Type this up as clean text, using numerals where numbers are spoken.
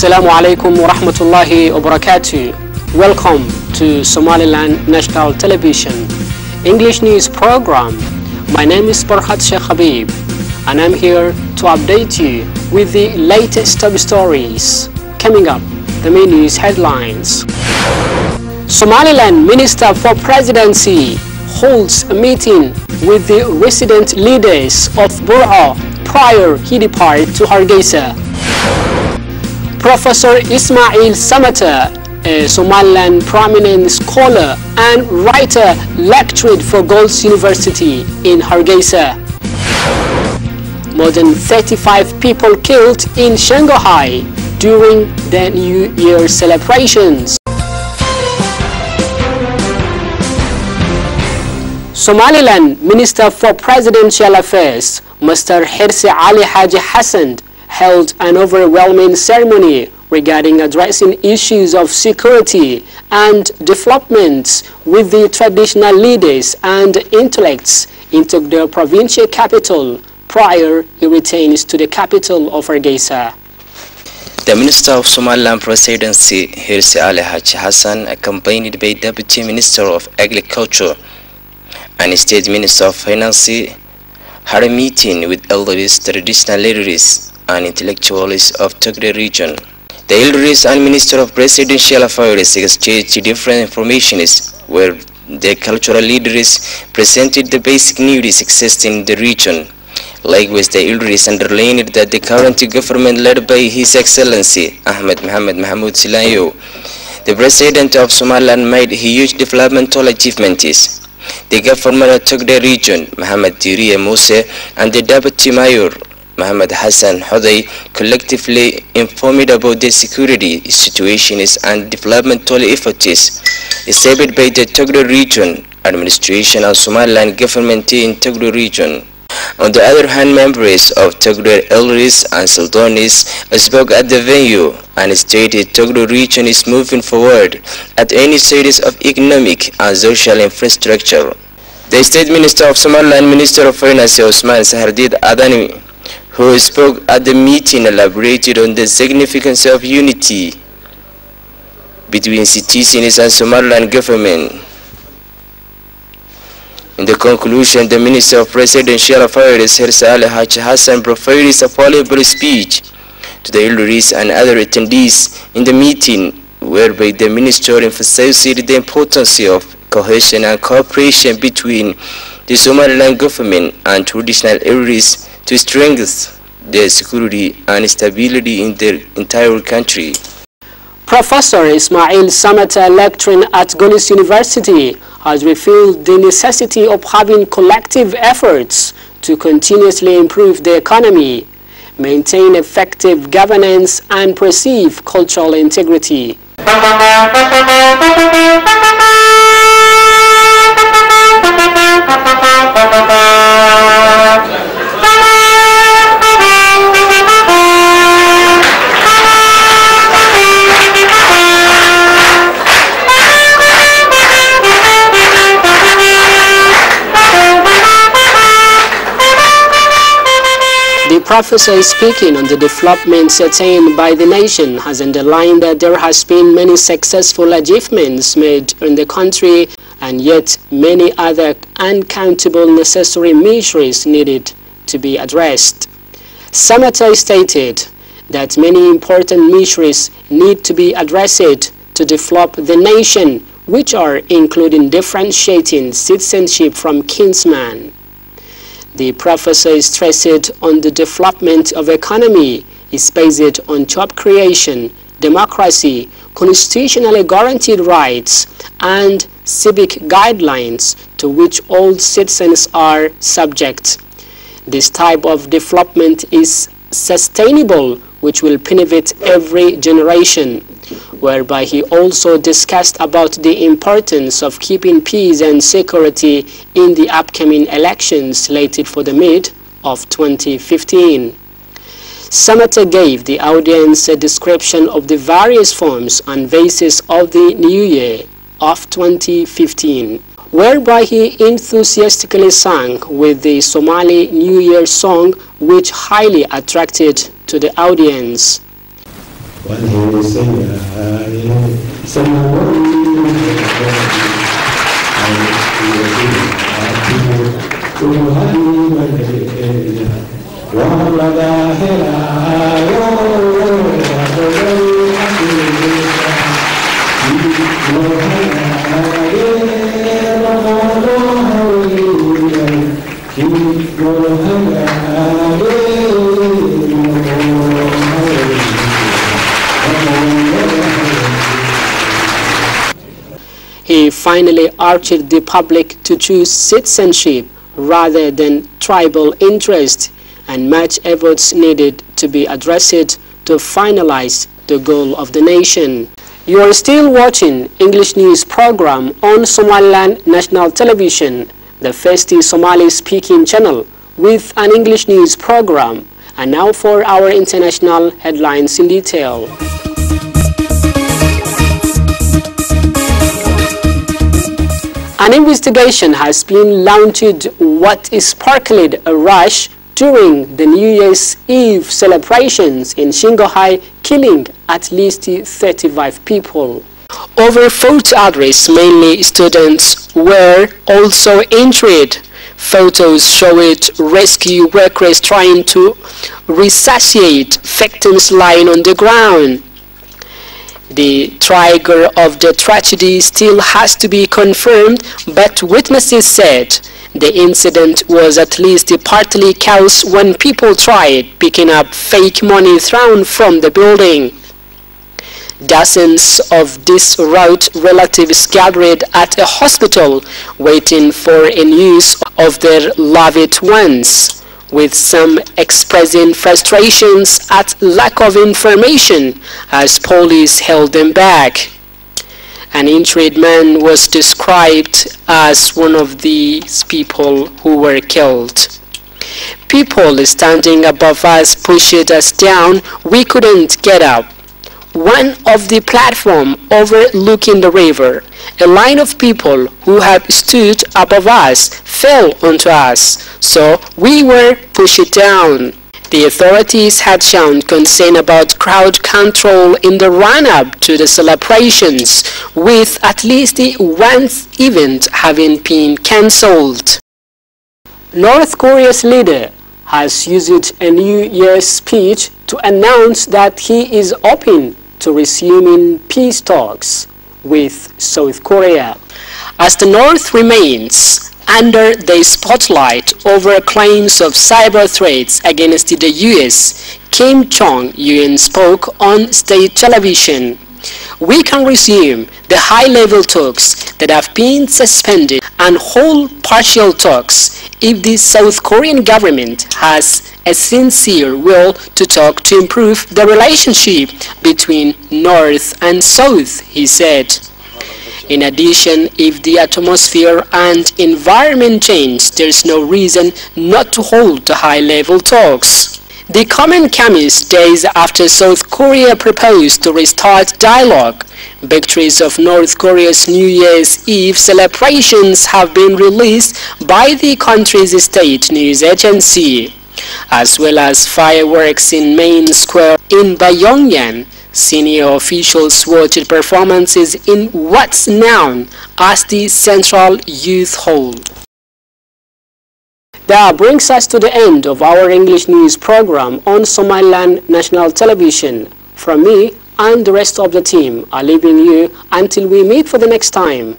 Assalamu alaikum wa rahmatullahi wa barakatuh. Welcome to Somaliland National Television English News Program. My name is Farhat Sheikh Habib and I'm here to update you with the latest top stories. Coming up, the main news headlines. Somaliland Minister for Presidency holds a meeting with the resident leaders of Bur'a prior he departed to Hargeisa. Professor Ismail Samata, a Somaliland prominent scholar and writer, lectured for Girls University in Hargeisa. More than 35 people killed in Shanghai during the New Year celebrations. Somaliland Minister for Presidential Affairs, Mr. Hirsi Ali Haji Hassan, held an overwhelming ceremony regarding addressing issues of security and development with the traditional leaders and intellects into the provincial capital prior he returns to the capital of Hargeisa. The Minister of Somaliland Presidency, Hirsi Ali Haji Hassan, accompanied by Deputy Minister of Agriculture and State Minister of Finance, had a meeting with elders, traditional leaders, and intellectuals of Togre region. The elders and Minister of Presidential Affairs exchanged different information where the cultural leaders presented the basic needs existing in the region. Likewise, the elders underlined that the current government led by His Excellency Ahmed Mohamed Mahmoud Silayo, the President of Somaliland, made huge developmental achievements. The government of Togre region, Mohamed Diriye Mose, and the Deputy Mayor, Mohamed Hassan Hodei, collectively informed about the security situations and developmental efforts established by the Togre region administration and Somaliland government in Togre region. On the other hand, members of Togre elders and sultanis spoke at the venue and stated Togre region is moving forward at any stages of economic and social infrastructure. The State Minister of Somaliland, Minister of Finance Osman Sahardid Adani, who spoke at the meeting, elaborated on the significance of unity between citizens and Somaliland government. In the conclusion, the Minister of Presidential Affairs, Hirsi Ali Haji Hassan, provided a valuable speech to the elders and other attendees in the meeting, whereby the Minister emphasized the importance of cohesion and cooperation between the Somaliland government and traditional elders to strengthen their security and stability in their entire country. Professor Ismail Samata, lecturing at Girls University, has revealed the necessity of having collective efforts to continuously improve the economy, maintain effective governance, and preserve cultural integrity. The professor, speaking on the developments attained by the nation, has underlined that there has been many successful achievements made in the country and yet many other uncountable necessary measures needed to be addressed. Samata stated that many important measures need to be addressed to develop the nation, which are including differentiating citizenship from kinsman. The professor stressed on the development of economy is based on job creation, democracy, constitutionally guaranteed rights, and civic guidelines to which all citizens are subject. This type of development is sustainable, which will benefit every generation, whereby he also discussed about the importance of keeping peace and security in the upcoming elections slated for the mid of 2015. Samata gave the audience a description of the various forms and phases of the New Year of 2015, whereby he enthusiastically sang with the Somali New Year song, which highly attracted to the audience. He finally urged the public to choose citizenship rather than tribal interest, and much efforts needed to be addressed to finalize the goal of the nation. You are still watching English news program on Somaliland National Television, the first Somali-speaking channel with an English news program. And now for our international headlines in detail. An investigation has been launched what sparked a rush during the New Year's Eve celebrations in Shanghai, killing at least 35 people. Over 40 others, mainly students, were also injured. Photos showed rescue workers trying to resuscitate victims lying on the ground. The trigger of the tragedy still has to be confirmed, but witnesses said the incident was at least partly caused when people tried picking up fake money thrown from the building. Dozens of distraught relatives gathered at a hospital waiting for a news of their loved ones, with some expressing frustrations at lack of information as police held them back. An injured man was described as one of these people who were killed. People standing above us pushed us down. We couldn't get up. One of the platform overlooking the river, a line of people who had stood above us fell onto us, so we were pushed down. The authorities had shown concern about crowd control in the run-up to the celebrations, with at least one event having been cancelled. North Korea's leader has used a New Year's speech to announce that he is open to resuming peace talks with South Korea. As the North remains under the spotlight over claims of cyber threats against the US, Kim Jong-un spoke on state television. We can resume the high-level talks that have been suspended and hold partial talks if the South Korean government has a sincere will to talk to improve the relationship between North and South, he said. In addition, if the atmosphere and environment change, there's no reason not to hold the high-level talks. The comment comes days after South Korea proposed to restart dialogue. Victories of North Korea's New Year's Eve celebrations have been released by the country's state news agency, as well as fireworks in Main Square in Pyongyang. Senior officials watched performances in what's known as the Central Youth Hall. That brings us to the end of our English news program on Somaliland National Television. From me and the rest of the team are leaving you until we meet for the next time.